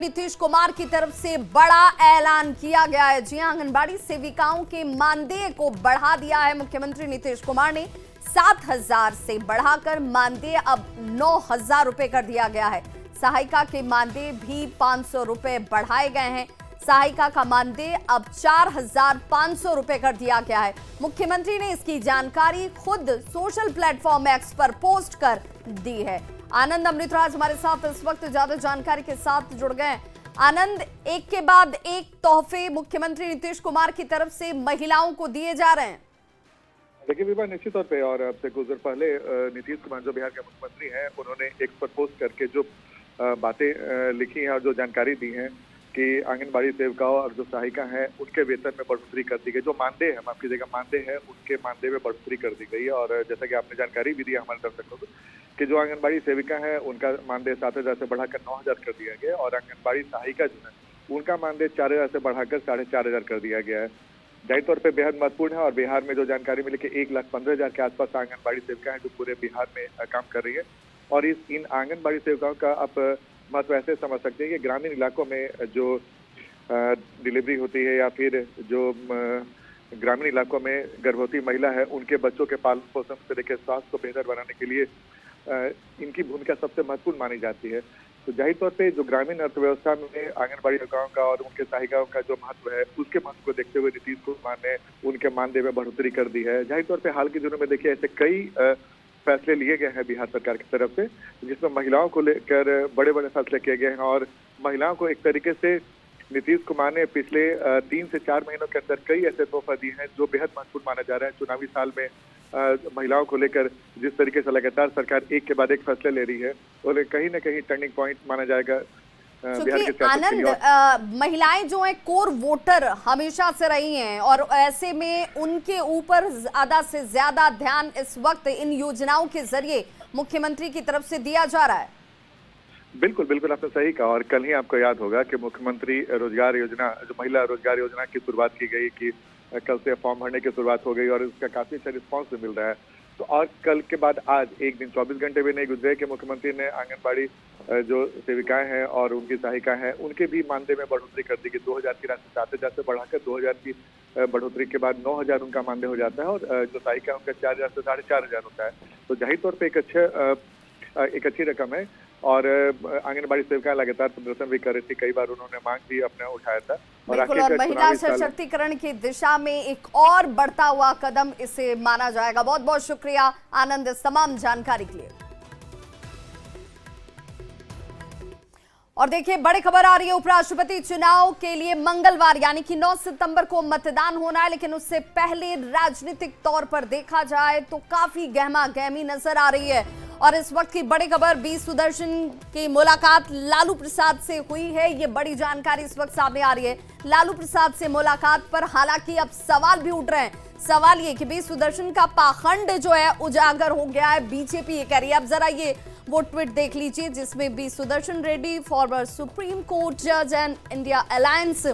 नीतीश कुमार की तरफ से बड़ा ऐलान किया गया है। जी हां, आंगनबाड़ी सेविकाओं के मानदेय को बढ़ा दिया है मुख्यमंत्री नीतीश कुमार ने। 7,000 से बढ़ाकर मानदेय अब 9,000 रुपए कर दिया गया है। सहायिका के मानदेय भी 500 रुपए बढ़ाए गए हैं। सहायिका का मानदेय अब 4,500 रुपए कर दिया गया है। मुख्यमंत्री ने इसकी जानकारी खुद सोशल प्लेटफॉर्म एक्स पर पोस्ट कर दी है। आनंद अमृतराज हमारे साथ इस वक्त ज्यादा जानकारी के साथ जुड़ गए। आनंद, एक के बाद एक तोहफे मुख्यमंत्री नीतीश कुमार की तरफ से महिलाओं को दिए जा रहे हैं। देखिए विभा, निश्चित तौर पे और अब से कुछ देर पहले नीतीश कुमार जो बिहार के मुख्यमंत्री हैं, उन्होंने एक्स पर पोस्ट करके जो बातें लिखी हैं और जो जानकारी दी है कि आंगनबाड़ी सेविकाओं और जो सहायिका हैं उनके वेतन में बढ़ोतरी कर दी गई। जो मानदेय है, माफ कीजिएगा, मानदेय है, उनके मानदेय में बढ़ोतरी कर दी गई है। और जैसा कि आपने जानकारी भी दी हमारे दर्शकों को कि जो आंगनबाड़ी सेविका है उनका मानदेय 7,000 से बढ़ाकर 9,000 कर दिया गया और आंगनबाड़ी सहायिका जो है उनका मानदेय 4,000 से बढ़ाकर 4,500 कर दिया गया है। जाहिर तौर पे बेहद महत्वपूर्ण है। और बिहार में जो जानकारी मिली कि 1,15,000 के आसपास आंगनबाड़ी सेविका है जो पूरे बिहार में काम कर रही है। और इन आंगनबाड़ी सेविकाओं का आप महत्व ऐसे समझ सकते हैं कि ग्रामीण इलाकों में जो डिलीवरी होती है या फिर जो ग्रामीण इलाकों में गर्भवती महिला है उनके बच्चों के पालन पोषण से लेकर स्वास्थ्य को बेहतर बनाने के लिए इनकी भूमिका सबसे महत्वपूर्ण मानी जाती है। तो जाहिर तौर पे जो ग्रामीण अर्थव्यवस्था में आंगनबाड़ी सेविकाओं का और उनके सहायिकाओं का जो महत्व है उसके महत्व को देखते हुए नीतीश कुमार ने उनके मानदेय में बढ़ोतरी कर दी है। जाहिर तौर पे हाल के दिनों में देखिए ऐसे कई फैसले लिए गए हैं बिहार सरकार की तरफ से, जिसमें महिलाओं को लेकर बड़े बड़े फैसले किए गए हैं। और महिलाओं को एक तरीके से नीतीश कुमार ने पिछले 3 से 4 महीनों के अंदर कई ऐसे तोहफा दिए हैं जो बेहद महत्वपूर्ण माना जा रहा है। चुनावी साल में महिलाओं को लेकर जिस तरीके से लगातार सरकार एक के बाद एक फैसले ले रही है और कहीं ना कहीं टर्निंग पॉइंट माना जाएगा बिहार के सियासत के लिए। महिलाएं जो है कोर वोटर हमेशा से रही हैं और ऐसे में उनके ऊपर ज्यादा से ज्यादा ध्यान इस वक्त इन योजनाओं के जरिए मुख्यमंत्री की तरफ से दिया जा रहा है। बिल्कुल बिल्कुल, आपने सही कहा। और कल ही आपको याद होगा कि मुख्यमंत्री रोजगार योजना, जो महिला रोजगार योजना की शुरुआत की गई कि कल से फॉर्म भरने की शुरुआत हो गई और उसका काफी अच्छा रिस्पॉन्स मिल रहा है। तो और कल के बाद आज एक दिन 24 घंटे भी नहीं गुजरे कि मुख्यमंत्री ने आंगनबाड़ी जो सेविकाएं हैं और उनकी सहायिका हैं उनके भी मानदेय में बढ़ोतरी कर दी कि 2,000 की राशि 7,000 से बढ़ाकर 2,000 की बढ़ोतरी के बाद 9,000 उनका मानदेय हो जाता है और जो सहायिका है उनका 4,000 से 4,500 होता है। तो जाहिर तौर पर एक अच्छी रकम है। और आंगनबाड़ी सेविकाएं लगातार प्रदर्शन भी कर रही थी, कई बार उन्होंने मांग भी अपना उठाया था। और महिला सशक्तिकरण की दिशा में एक और बढ़ता हुआ कदम इसे माना जाएगा। बहुत बहुत शुक्रिया आनंद इस तमाम जानकारी के लिए। और देखिए, बड़ी खबर आ रही है। उपराष्ट्रपति चुनाव के लिए मंगलवार यानी कि 9 सितंबर को मतदान होना है, लेकिन उससे पहले राजनीतिक तौर पर देखा जाए तो काफी गहमा गहमी नजर आ रही है। और इस वक्त की बड़ी खबर, बी सुदर्शन की मुलाकात लालू प्रसाद से हुई है। ये बड़ी जानकारी इस वक्त सामने आ रही है। लालू प्रसाद से मुलाकात पर हालांकि अब सवाल भी उठ रहे हैं। सवाल ये कि बी सुदर्शन का पाखंड जो है उजागर हो गया है, बीजेपी ये कह रही है। अब जरा ये वो ट्वीट देख लीजिए जिसमें B Sudarshan Reddy, former Supreme Court जज and India alliance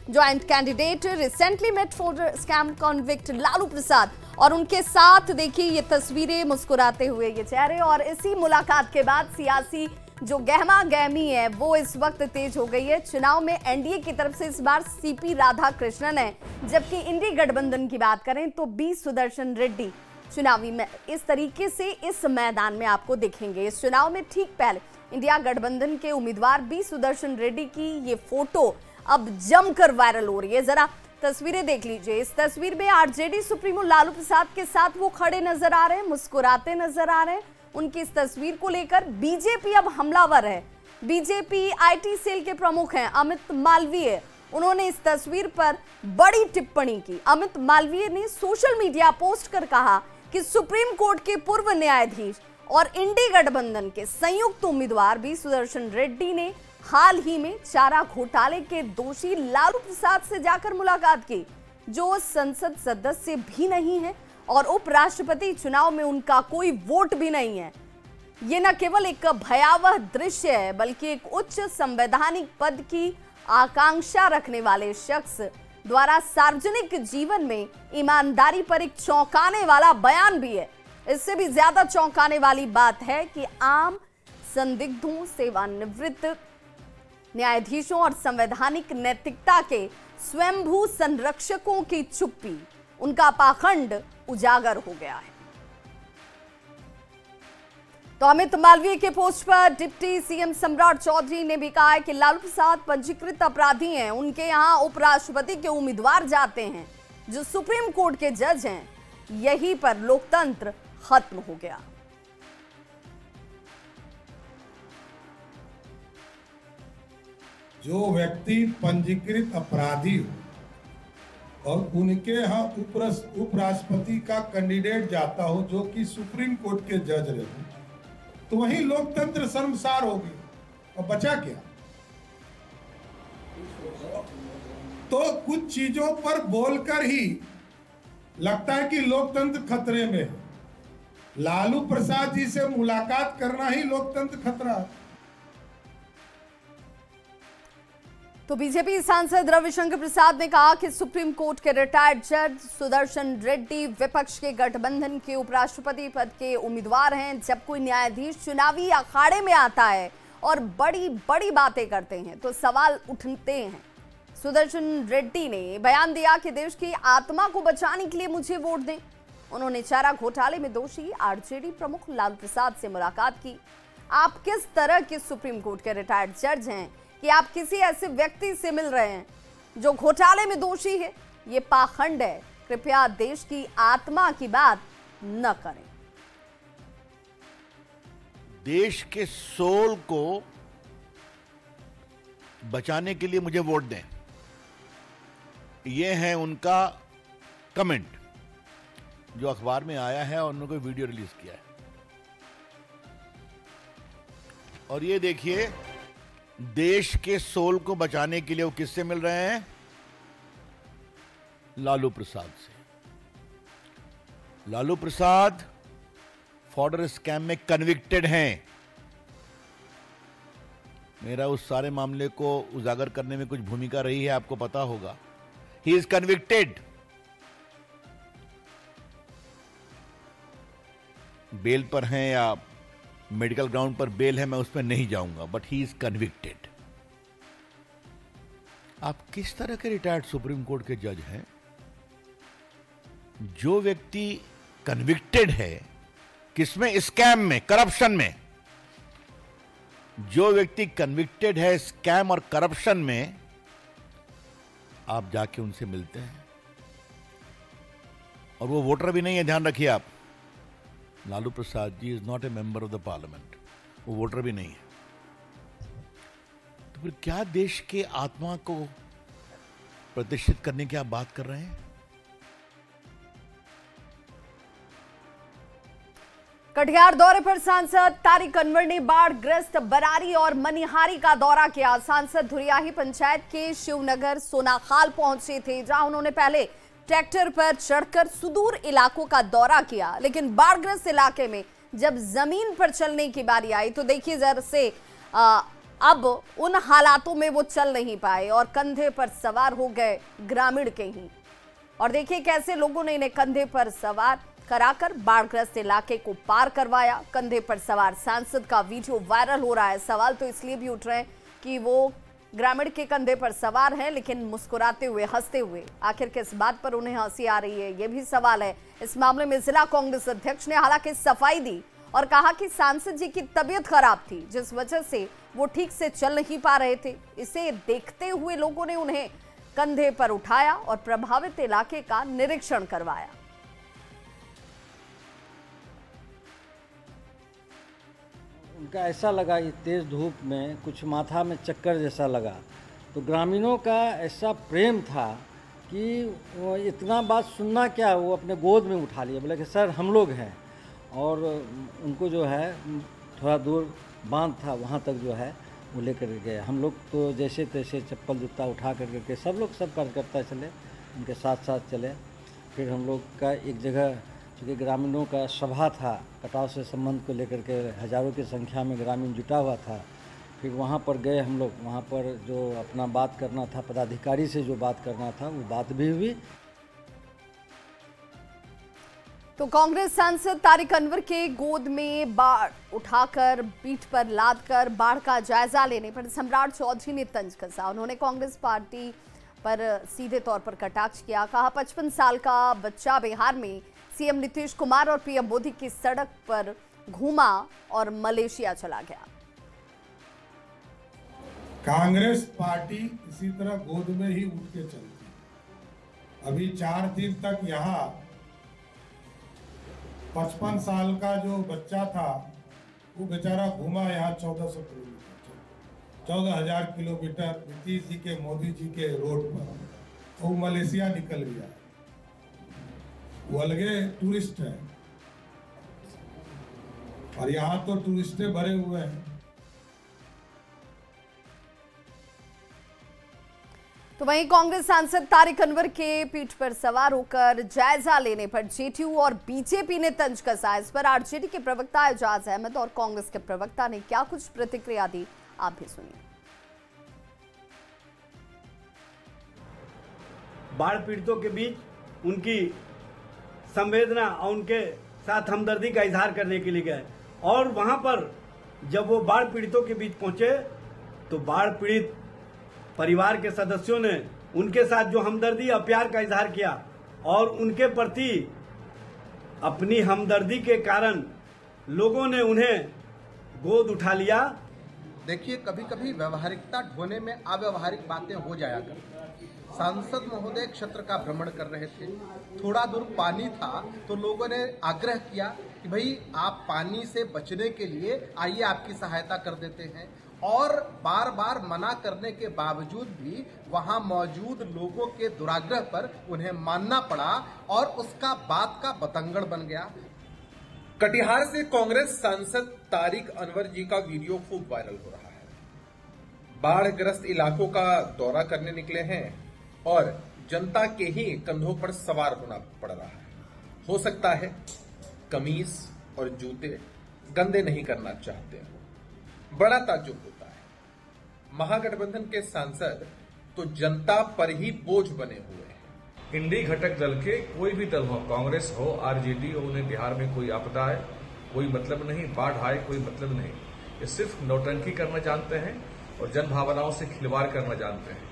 joint candidate, recently met for scam convict Lalu Prasad. और उनके साथ देखिए ये तस्वीरें, मुस्कुराते हुए ये चेहरे। और इसी मुलाकात के बाद सियासी जो गहमा गहमी है वो इस वक्त तेज हो गई है। चुनाव में एनडीए की तरफ से इस बार सीपी राधाकृष्णन है, जबकि इंडी गठबंधन की बात करें तो बी सुदर्शन रेड्डी चुनावी में इस तरीके से इस मैदान में आपको दिखेंगे। इस चुनाव में ठीक पहले इंडिया गठबंधन के उम्मीदवार बी सुदर्शन रेड्डी की ये फोटो अब जमकर वायरल हो रही है। जरा तस्वीरें देख लीजिए। इस तस्वीर में आरजेडी सुप्रीमो लालू प्रसाद के साथ वो खड़े नजर आ रहे हैं, मुस्कुराते नजर आ रहे हैं। उनकी इस तस्वीर को लेकर बीजेपी अब हमलावर है। बीजेपी आईटी सेल के प्रमुख हैं अमित मालवीय, उन्होंने इस तस्वीर पर बड़ी टिप्पणी की। अमित मालवीय ने सोशल मीडिया पोस्ट कर कहा कि सुप्रीम कोर्ट के पूर्व न्यायाधीश और इंडी गठबंधन के संयुक्त उम्मीदवार बी सुदर्शन रेड्डी ने हाल ही में चारा घोटाले के दोषी लालू प्रसाद से जाकर मुलाकात की, जो संसद सदस्य भी नहीं है और उपराष्ट्रपति चुनाव में उनका कोई वोट भी नहीं है। ये न केवल एक भयावह दृश्य है बल्कि एक उच्च संवैधानिक पद की आकांक्षा रखने वाले शख्स द्वारा सार्वजनिक जीवन में ईमानदारी पर एक चौंकाने वाला बयान भी है। इससे भी ज्यादा चौंकाने वाली बात है कि आम संदिग्धों, सेवानिवृत्त न्यायाधीशों और संवैधानिक नैतिकता के स्वयंभू संरक्षकों की चुप्पी, उनका पाखंड उजागर हो गया है। तो अमित मालवीय के पोस्ट पर डिप्टी सीएम सम्राट चौधरी ने भी कहा है कि लालू प्रसाद पंजीकृत अपराधी हैं, उनके यहां उपराष्ट्रपति के उम्मीदवार जाते हैं जो सुप्रीम कोर्ट के जज हैं, यहीं पर लोकतंत्र खत्म हो गया। जो व्यक्ति पंजीकृत अपराधी हो और उनके यहाँ उपराष्ट्रपति का कैंडिडेट जाता हो जो कि सुप्रीम कोर्ट के जज रहे, तो वही लोकतंत्र शर्मसार हो गया। और बचा क्या? तो कुछ चीजों पर बोलकर ही लगता है कि लोकतंत्र खतरे में है। लालू प्रसाद जी से मुलाकात करना ही लोकतंत्र खतरा है। तो बीजेपी सांसद रविशंकर प्रसाद ने कहा कि सुप्रीम कोर्ट के रिटायर्ड जज सुदर्शन रेड्डी विपक्ष के गठबंधन के उपराष्ट्रपति पद के उम्मीदवार हैं। जब कोई न्यायाधीश चुनावी अखाड़े में आता है और बड़ी बड़ी बातें करते हैं तो सवाल उठते हैं। सुदर्शन रेड्डी ने बयान दिया कि देश की आत्मा को बचाने के लिए मुझे वोट दें। उन्होंने चारा घोटाले में दोषी आरजेडी प्रमुख लालू प्रसाद से मुलाकात की। आप किस तरह के सुप्रीम कोर्ट के रिटायर्ड जज हैं कि आप किसी ऐसे व्यक्ति से मिल रहे हैं जो घोटाले में दोषी है? ये पाखंड है। कृपया देश की आत्मा की बात न करें। देश के सोल को बचाने के लिए मुझे वोट दें, ये है उनका कमेंट जो अखबार में आया है और उन्होंने कोई वीडियो रिलीज किया है। और ये देखिए, देश के सोल को बचाने के लिए वो किससे मिल रहे हैं? लालू प्रसाद से। लालू प्रसाद फॉर्डर स्कैम में कन्विक्टेड हैं। मेरा उस सारे मामले को उजागर करने में कुछ भूमिका रही है, आपको पता होगा। He is convicted. बेल पर हैं या मेडिकल ग्राउंड पर बेल है, मैं उस पर नहीं जाऊंगा, बट ही इज कन्विक्टेड। आप किस तरह के रिटायर्ड सुप्रीम कोर्ट के जज हैं? जो व्यक्ति कन्विक्टेड है किसमें? स्कैम में, करप्शन में। जो व्यक्ति कन्विक्टेड है स्कैम और करप्शन में, आप जाके उनसे मिलते हैं। और वो वोटर भी नहीं है, ध्यान रखिए आप। Lalu Prasad ji is not a member of the parliament, वो वोटर भी नहीं है। तो फिर क्या देश के आत्मा को प्रतिष्ठित करने की आप बात कर रहे हैं? कटिहार दौरे पर सांसद तारिक अनवर ने बाढ़ग्रस्त बरारी और मनिहारी का दौरा किया। सांसद धुरियाही पंचायत के शिवनगर सोनाखाल पहुंचे थे, जहां उन्होंने पहले ट्रैक्टर पर चढ़कर सुदूर इलाकों का दौरा किया, लेकिन बाढ़ग्रस्त इलाके में जब जमीन पर चलने की बारी आई तो देखिए जरा से अब उन हालातों में वो चल नहीं पाए और कंधे पर सवार हो गए ग्रामीण के ही। और देखिए कैसे लोगों ने इन्हें कंधे पर सवार कराकर बाढ़ग्रस्त इलाके को पार करवाया। कंधे पर सवार सांसद का वीडियो वायरल हो रहा है। सवाल तो इसलिए भी उठ रहे हैं कि वो ग्रामीण के कंधे पर सवार हैं, लेकिन मुस्कुराते हुए, हंसते हुए। आखिर किस बात पर उन्हें हंसी आ रही है, यह भी सवाल है। इस मामले में जिला कांग्रेस अध्यक्ष ने हालांकि सफाई दी और कहा कि सांसद जी की तबीयत खराब थी, जिस वजह से वो ठीक से चल नहीं पा रहे थे। इसे देखते हुए लोगों ने उन्हें कंधे पर उठाया और प्रभावित इलाके का निरीक्षण करवाया। उनका ऐसा लगा कि तेज़ धूप में कुछ माथा में चक्कर जैसा लगा। तो ग्रामीणों का ऐसा प्रेम था कि वो इतना बात सुनना क्या, वो अपने गोद में उठा लिया। बोले कि सर हम लोग हैं। और उनको जो है थोड़ा दूर बांध था, वहाँ तक जो है वो लेकर गए। हम लोग तो जैसे तैसे चप्पल जूता उठा करके सब लोग सब कार्यकर्ता चले, उनके साथ साथ चले। फिर हम लोग का एक जगह, चूँकि ग्रामीणों का सभा था, कटाव से संबंध को लेकर के हज़ारों की संख्या में ग्रामीण जुटा हुआ था। फिर वहाँ पर गए हम लोग, वहाँ पर जो अपना बात करना था, पदाधिकारी से जो बात करना था वो बात भी हुई। तो कांग्रेस सांसद तारिक अनवर के गोद में बाढ़ उठाकर पीठ पर लादकर बाढ़ का जायजा लेने पर सम्राट चौधरी ने तंज कसा। उन्होंने कांग्रेस पार्टी पर सीधे तौर पर कटाक्ष किया। कहा 55 साल का बच्चा बिहार में सीएम नीतीश कुमार और पीएम मोदी की सड़क पर घूमा और मलेशिया चला गया। कांग्रेस पार्टी इसी तरह गोद में ही उठ के चलती। अभी 4 दिन तक यहाँ 55 साल का जो बच्चा था वो बेचारा घूमा यहाँ 1400 किलोमीटर, 14,000 किलोमीटर नीतीश जी के मोदी जी के रोड पर, तो वो मलेशिया निकल गया। वो अलगे टूरिस्ट है और यहाँ तो टूरिस्टे भरे हुए हैं। तो वहीं कांग्रेस सांसद तारिक अनवर के पीठ पर सवार होकर जायजा लेने पर जेडीयू और बीजेपी ने तंज कसा। इस पर आरजेडी के प्रवक्ता एजाज अहमद और कांग्रेस के प्रवक्ता ने क्या कुछ प्रतिक्रिया दी, आप भी सुनिए। बाढ़ पीड़ितों के बीच उनकी संवेदना और उनके साथ हमदर्दी का इजहार करने के लिए गए और वहां पर जब वो बाढ़ पीड़ितों के बीच पहुंचे तो बाढ़ पीड़ित परिवार के सदस्यों ने उनके साथ जो हमदर्दी और प्यार का इजहार किया और उनके प्रति अपनी हमदर्दी के कारण लोगों ने उन्हें गोद उठा लिया। देखिए, कभी कभी व्यवहारिकता ढोने में अव्यवहारिक बातें हो जाया करती। सांसद महोदय क्षेत्र का भ्रमण कर रहे थे, थोड़ा दूर पानी था तो लोगों ने आग्रह किया कि भाई आप पानी से बचने के लिए आइए, आपकी सहायता कर देते हैं। और बार बार मना करने के बावजूद भी वहां मौजूद लोगों के दुराग्रह पर उन्हें मानना पड़ा और उसका बात का बतंगड़ बन गया। कटिहार से कांग्रेस सांसद तारिक अनवर जी का वीडियो खूब वायरल हो रहा है। बाढ़ग्रस्त इलाकों का दौरा करने निकले हैं और जनता के ही कंधों पर सवार होना पड़ रहा है। हो सकता है कमीज और जूते गंदे नहीं करना चाहते हो। बड़ा ताज्जुब होता है, महागठबंधन के सांसद तो जनता पर ही बोझ बने हुए हैं। इंडी घटक दल के कोई भी दल हो, कांग्रेस हो, आरजेडी हो, उन्हें बिहार में कोई आपदा है कोई मतलब नहीं, बाढ़ आए कोई मतलब नहीं। ये सिर्फ नौटंकी करना जानते हैं और जन भावनाओं से खिलवाड़ करना जानते हैं।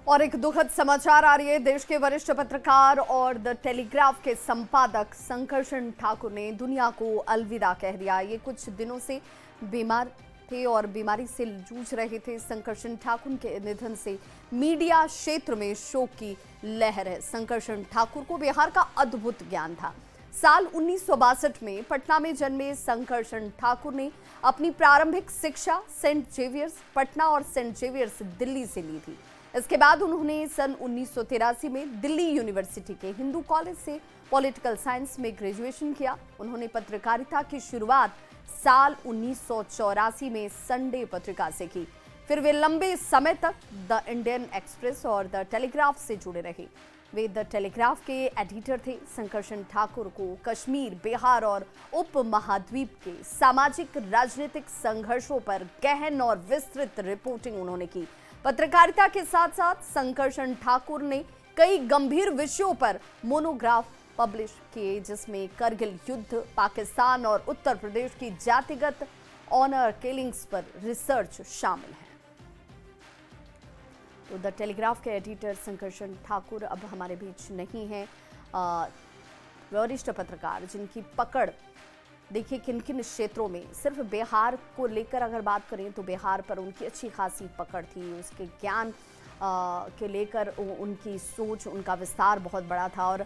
और एक दुखद समाचार आ रही है। देश के वरिष्ठ पत्रकार और द टेलीग्राफ के संपादक संकर्षण ठाकुर ने दुनिया को अलविदा कह दिया। ये कुछ दिनों से बीमार थे और बीमारी से जूझ रहे थे। संकर्षण ठाकुर के निधन से मीडिया क्षेत्र में शोक की लहर है। संकर्षण ठाकुर को बिहार का अद्भुत ज्ञान था। साल 1962 में पटना में जन्मे संकर्षण ठाकुर ने अपनी प्रारंभिक शिक्षा सेंट जेवियर्स पटना और सेंट जेवियर्स दिल्ली से ली थी। इसके बाद उन्होंने सन 1983 में दिल्ली यूनिवर्सिटी के हिंदू कॉलेज से पॉलिटिकल साइंस में ग्रेजुएशन किया। उन्होंने पत्रकारिता की शुरुआत साल 1984 में संडे पत्रिका से की। फिर वे लंबे समय तक द इंडियन एक्सप्रेस और द टेलीग्राफ से जुड़े रहे। वे द टेलीग्राफ के एडिटर थे। संकर्षण ठाकुर को कश्मीर, बिहार और उप महाद्वीप के सामाजिक राजनीतिक संघर्षों पर गहन और विस्तृत रिपोर्टिंग उन्होंने की। पत्रकारिता के साथ साथ संकर्षण ठाकुर ने कई गंभीर विषयों पर मोनोग्राफ पब्लिश किए, जिसमें करगिल युद्ध, पाकिस्तान और उत्तर प्रदेश की जातिगत ऑनर किलिंग्स पर रिसर्च शामिल है। तो द टेलीग्राफ के एडिटर संकर्षण ठाकुर अब हमारे बीच नहीं है। वरिष्ठ पत्रकार जिनकी पकड़ देखिए किन किन क्षेत्रों में, सिर्फ बिहार को लेकर अगर बात करें तो बिहार पर उनकी अच्छी खासी पकड़ थी। उसके ज्ञान के लेकर उनकी सोच, उनका विस्तार बहुत बड़ा था और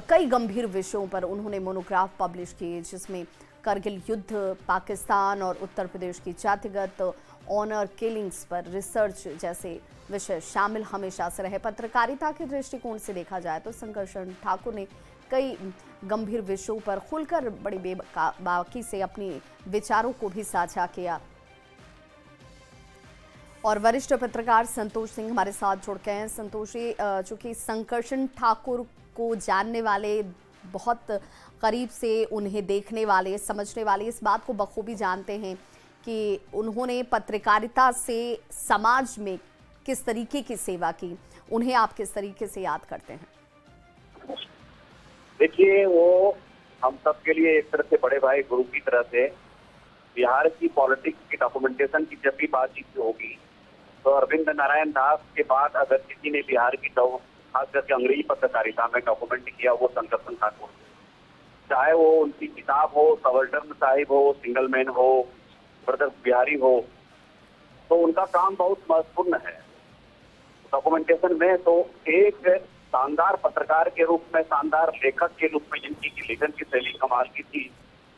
कई गंभीर विषयों पर उन्होंने मोनोग्राफ पब्लिश किए, जिसमें करगिल युद्ध, पाकिस्तान और उत्तर प्रदेश की जातिगत ऑनर किलिंग्स पर रिसर्च जैसे विषय शामिल हमेशा से रहे। पत्रकारिता के दृष्टिकोण से देखा जाए तो संकर्षण ठाकुर ने कई गंभीर विषयों पर खुलकर बड़ी बेबाकी से अपने विचारों को भी साझा किया। और वरिष्ठ पत्रकार संतोष सिंह हमारे साथ जुड़ गए हैं। संतोष जी, चूंकि संकर्षण ठाकुर को जानने वाले, बहुत करीब से उन्हें देखने वाले, समझने वाले इस बात को बखूबी जानते हैं कि उन्होंने पत्रकारिता से समाज में किस तरीके की सेवा की। उन्हें आप किस तरीके से याद करते हैं? देखिए, वो हम सब के लिए एक तरह से बड़े भाई गुरु की तरह से। बिहार की पॉलिटिक्स की डॉक्यूमेंटेशन की जब भी बातचीत होगी तो अरविंद नारायण दास के बाद अगर किसी ने बिहार की खास करके अंग्रेजी पत्रकारिता में डॉक्यूमेंट किया वो शंकर ठाकुर, चाहे वो उनकी किताब हो, सवर्टन साहिब हो, सिंगल मैन हो, ब्रदर बिहारी हो, तो उनका काम बहुत महत्वपूर्ण है डॉक्यूमेंटेशन में। तो एक शानदार पत्रकार के रूप में, शानदार लेखक के रूप में जिनकी लेखन की शैली कमाल की थी,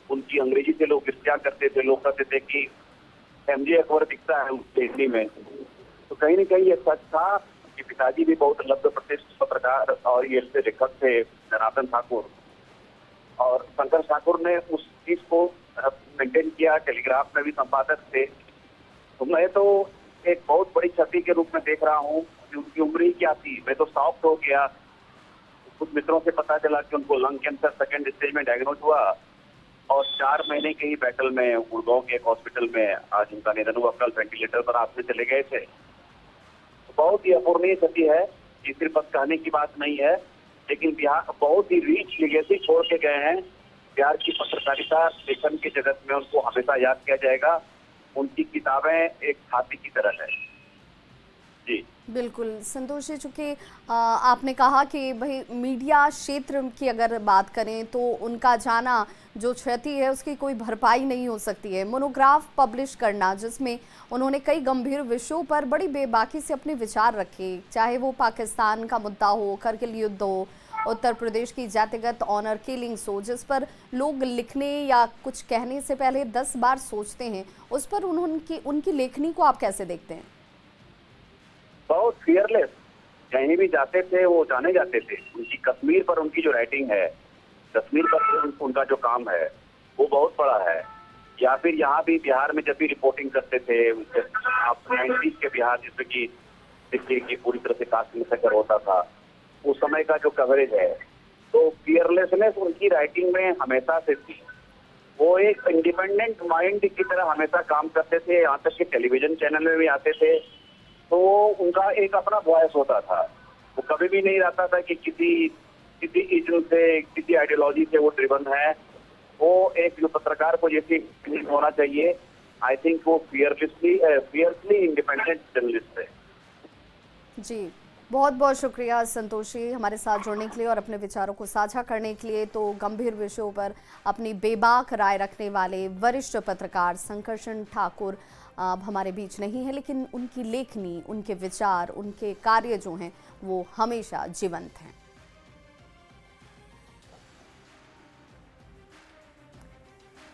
उनकी अंग्रेजी से लोग क्या करते थे, लोग कहते थे कि एमजे अकबर दिखता है उस हिंदी में। तो कहीं न कहीं ये सच था कि पिताजी भी बहुत लब्ध प्रतिष्ठित पत्रकार और ये लेखक थे जनार्दन ठाकुर, और शंकर ठाकुर ने उस चीज को मेंटेन किया। टेलीग्राफ में भी संपादक थे। तो मैं तो एक बहुत बड़ी क्षति के रूप में देख रहा हूँ कि उनकी उम्र ही क्या थी। मैं तो शॉक्ड हो गया। कुछ मित्रों से पता चला कि उनको लंग कैंसर सेकंड स्टेज में डायग्नोज हुआ और 4 महीने के ही बैटल में गुड़गांव के एक हॉस्पिटल में आज उनका निधन हुआ। कल वेंटिलेटर पर आप में चले गए थे। तो बहुत ही अपूर्णीय क्षति है। ये सिर्फ बस कहने की बात नहीं है, लेकिन बिहार बहुत ही रिच लिगेसी छोड़ के गए हैं। बिहार की पत्रकारिता लेखन के जगत में उनको हमेशा याद किया जाएगा। उनकी किताबें एक छाती की तरह है। जी बिल्कुल संतोष जी, चूँकि आपने कहा कि भाई मीडिया क्षेत्र की अगर बात करें तो उनका जाना जो क्षति है उसकी कोई भरपाई नहीं हो सकती है। मोनोग्राफ पब्लिश करना जिसमें उन्होंने कई गंभीर विषयों पर बड़ी बेबाकी से अपने विचार रखे, चाहे वो पाकिस्तान का मुद्दा हो, करगिल युद्ध हो, उत्तर प्रदेश की जातिगत ऑनर किलिंग्स हो, जिस पर लोग लिखने या कुछ कहने से पहले 10 बार सोचते हैं, उस पर उनकी लेखनी को आप कैसे देखते हैं? बहुत फियरलेस, कहीं भी जाते थे वो जाने जाते थे। उनकी कश्मीर पर उनकी जो राइटिंग है, कश्मीर पर उनका जो काम है वो बहुत बड़ा है। या फिर यहाँ भी बिहार में जब भी रिपोर्टिंग करते थे, आप 90s के बिहार जिसमें कि देखिए कि पूरी तरह से कास्ट मैसेकर होता था, उस समय का जो कवरेज है, तो फियरलेसनेस उनकी राइटिंग में हमेशा से थी। वो एक इंडिपेंडेंट माइंड की तरह हमेशा काम करते थे। यहाँ तक कि टेलीविजन चैनल में भी आते थे तो उनका एक अपना वॉइस होता था। वो कभी भी नहीं रहता था कि किसी इज्म से, किसी आइडियोलॉजी से वो ड्रिवन है। वो एक जो पत्रकार को जैसे होना चाहिए, आई थिंक वो फियरसली इंडिपेंडेंट जर्नलिस्ट है। जी बहुत बहुत शुक्रिया संतोष जी हमारे साथ जुड़ने के लिए और अपने विचारों को साझा करने के लिए। तो गंभीर विषयों पर अपनी बेबाक राय रखने वाले वरिष्ठ पत्रकार शंकर ठाकुर अब हमारे बीच नहीं है, लेकिन उनकी लेखनी, उनके विचार, उनके कार्य जो हैं वो हमेशा जीवंत हैं।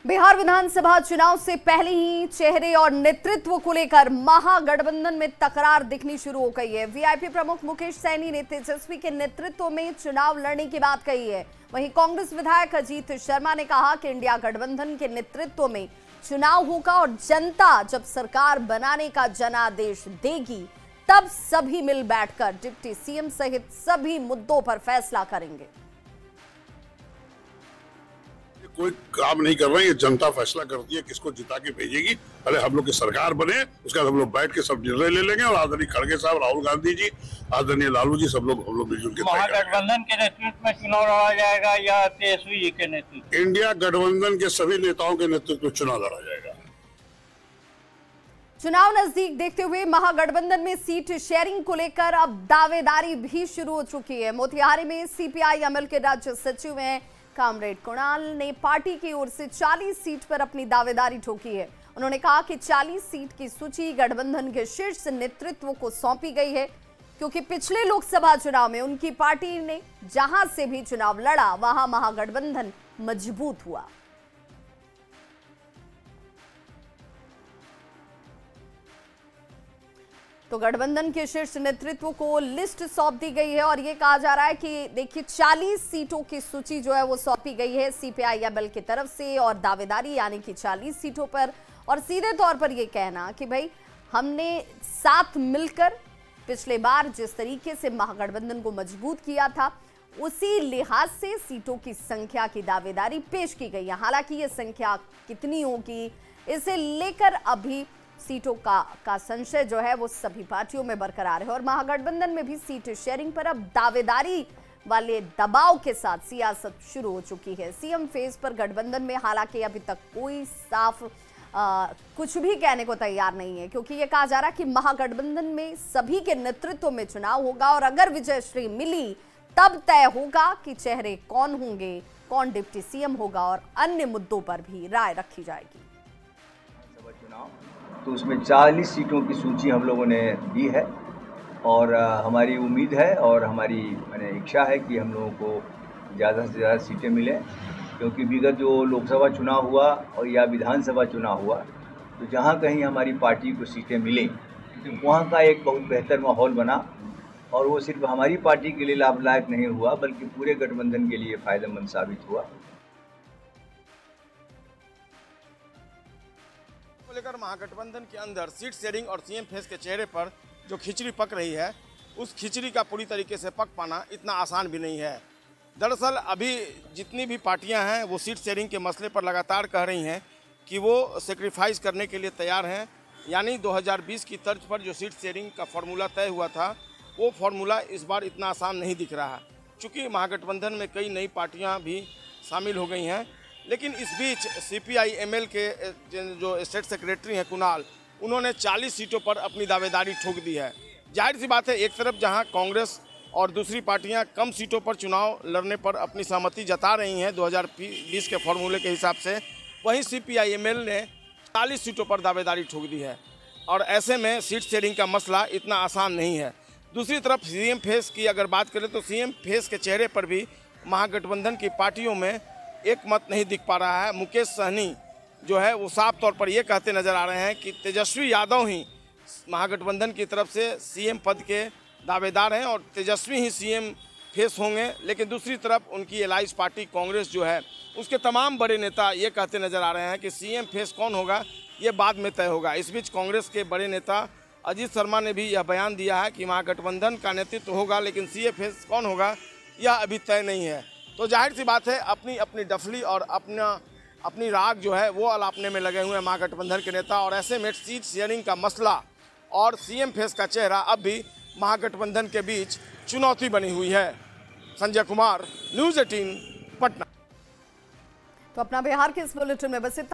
बिहार विधानसभा चुनाव से पहले ही चेहरे और नेतृत्व को लेकर महागठबंधन में तकरार दिखनी शुरू हो गई है। वीआईपी प्रमुख मुकेश सैनी ने तेजस्वी के नेतृत्व में चुनाव लड़ने की बात कही है। वहीं कांग्रेस विधायक अजीत शर्मा ने कहा कि इंडिया गठबंधन के नेतृत्व में चुनाव होगा और जनता जब सरकार बनाने का जनादेश देगी तब सभी मिल बैठकर डिप्टी सीएम सहित सभी मुद्दों पर फैसला करेंगे। कोई काम नहीं कर रहे हैं, ये जनता फैसला करती है किसको जिता के भेजेगी। पहले हम लोग की सरकार बने, उसके बाद हम लोग बैठ के सब निर्णय ले लेंगे। और आदरणीय खड़गे साहब, राहुल गांधी जी, आदरणीय लालू जी, सब लोग हम लोग मिलजुल के महागठबंधन के नेतृत्व में चुनाव लड़ा जाएगा या तेजस्वी जी के नेतृत्व? इंडिया गठबंधन के सभी नेताओं के नेतृत्व में चुनाव लड़ा जाएगा। चुनाव नजदीक देखते हुए महागठबंधन में सीट शेयरिंग को लेकर अब दावेदारी भी शुरू हो चुकी है। मोतिहारी में सीपीआई एमएल के राज्य सचिव हैं कामरेड कुणाल ने पार्टी की ओर से 40 सीट पर अपनी दावेदारी ठोकी है। उन्होंने कहा कि 40 सीट की सूची गठबंधन के शीर्ष नेतृत्व को सौंपी गई है, क्योंकि पिछले लोकसभा चुनाव में उनकी पार्टी ने जहां से भी चुनाव लड़ा वहां महागठबंधन मजबूत हुआ। तो गठबंधन के शीर्ष नेतृत्व को लिस्ट सौंप दी गई है और ये कहा जा रहा है कि देखिए 40 सीटों की सूची जो है वो सौंपी गई है सीपीआई एमएल की तरफ से और दावेदारी यानी कि 40 सीटों पर। और सीधे तौर पर ये कहना कि भाई हमने साथ मिलकर पिछले बार जिस तरीके से महागठबंधन को मजबूत किया था उसी लिहाज से सीटों की संख्या की दावेदारी पेश की गई है। हालांकि ये संख्या कितनी होगी इसे लेकर अभी सीटों का संशय जो है वो सभी पार्टियों में बरकरार है और महागठबंधन में भी सीट शेयरिंग पर अब दावेदारी वाले दबाव के साथ सियासत शुरू हो चुकी है। सीएम फेज पर गठबंधन में हालांकि अभी तक कोई साफ कुछ भी कहने को तैयार नहीं है, क्योंकि ये कहा जा रहा है कि महागठबंधन में सभी के नेतृत्व में चुनाव होगा और अगर विजयश्री मिली तब तय होगा कि चेहरे कौन होंगे, कौन डिप्टी सीएम होगा और अन्य मुद्दों पर भी राय रखी जाएगी। तो उसमें 40 सीटों की सूची हम लोगों ने दी है और हमारी उम्मीद है और हमारी इच्छा है कि हम लोगों को ज़्यादा से ज़्यादा सीटें मिलें, क्योंकि विगत जो लोकसभा चुनाव हुआ और या विधानसभा चुनाव हुआ तो जहाँ कहीं हमारी पार्टी को सीटें मिली वहाँ का एक बहुत बेहतर माहौल बना और वो सिर्फ हमारी पार्टी के लिए लाभदायक नहीं हुआ बल्कि पूरे गठबंधन के लिए फायदेमंद साबित हुआ। लेकर महागठबंधन के अंदर सीट शेयरिंग और सीएम फेस के चेहरे पर जो खिचड़ी पक रही है, उस खिचड़ी का पूरी तरीके से पक पाना इतना आसान भी नहीं है। दरअसल अभी जितनी भी पार्टियां हैं वो सीट शेयरिंग के मसले पर लगातार कह रही हैं कि वो सेक्रीफाइस करने के लिए तैयार हैं। यानी 2020 की तर्ज पर जो सीट शेयरिंग का फार्मूला तय हुआ था वो फार्मूला इस बार इतना आसान नहीं दिख रहा है, चूँकि महागठबंधन में कई नई पार्टियाँ भी शामिल हो गई हैं। लेकिन इस बीच CPI-ML के जो स्टेट सेक्रेटरी हैं कुणाल, उन्होंने 40 सीटों पर अपनी दावेदारी ठोक दी है। जाहिर सी बात है, एक तरफ जहां कांग्रेस और दूसरी पार्टियां कम सीटों पर चुनाव लड़ने पर अपनी सहमति जता रही हैं 2020 के फॉर्मूले के हिसाब से, वहीं CPI-ML ने 40 सीटों पर दावेदारी ठोक दी है और ऐसे में सीट शेयरिंग का मसला इतना आसान नहीं है। दूसरी तरफ सीएम फेस की अगर बात करें तो सीएम फेस के चेहरे पर भी महागठबंधन की पार्टियों में एक मत नहीं दिख पा रहा है। मुकेश सहनी जो है वो साफ तौर पर ये कहते नजर आ रहे हैं कि तेजस्वी यादव ही महागठबंधन की तरफ से सीएम पद के दावेदार हैं और तेजस्वी ही सीएम फेस होंगे। लेकिन दूसरी तरफ उनकी एलाइज पार्टी कांग्रेस जो है उसके तमाम बड़े नेता ये कहते नजर आ रहे हैं कि सीएम फेस कौन होगा ये बाद में तय होगा। इस बीच कांग्रेस के बड़े नेता अजीत शर्मा ने भी यह बयान दिया है कि महागठबंधन का नेतृत्व होगा, लेकिन सीएम फेस कौन होगा यह अभी तय नहीं है। तो जाहिर सी बात है, अपनी अपनी डफली और अपनी राग जो है वो अलापने में लगे हुए हैं महागठबंधन के नेता और ऐसे में सीट शेयरिंग का मसला और सीएम फेस का चेहरा अब भी महागठबंधन के बीच चुनौती बनी हुई है। संजय कुमार, न्यूज़ 18 पटना। तो अपना बिहार के इस बुलेटिन में बस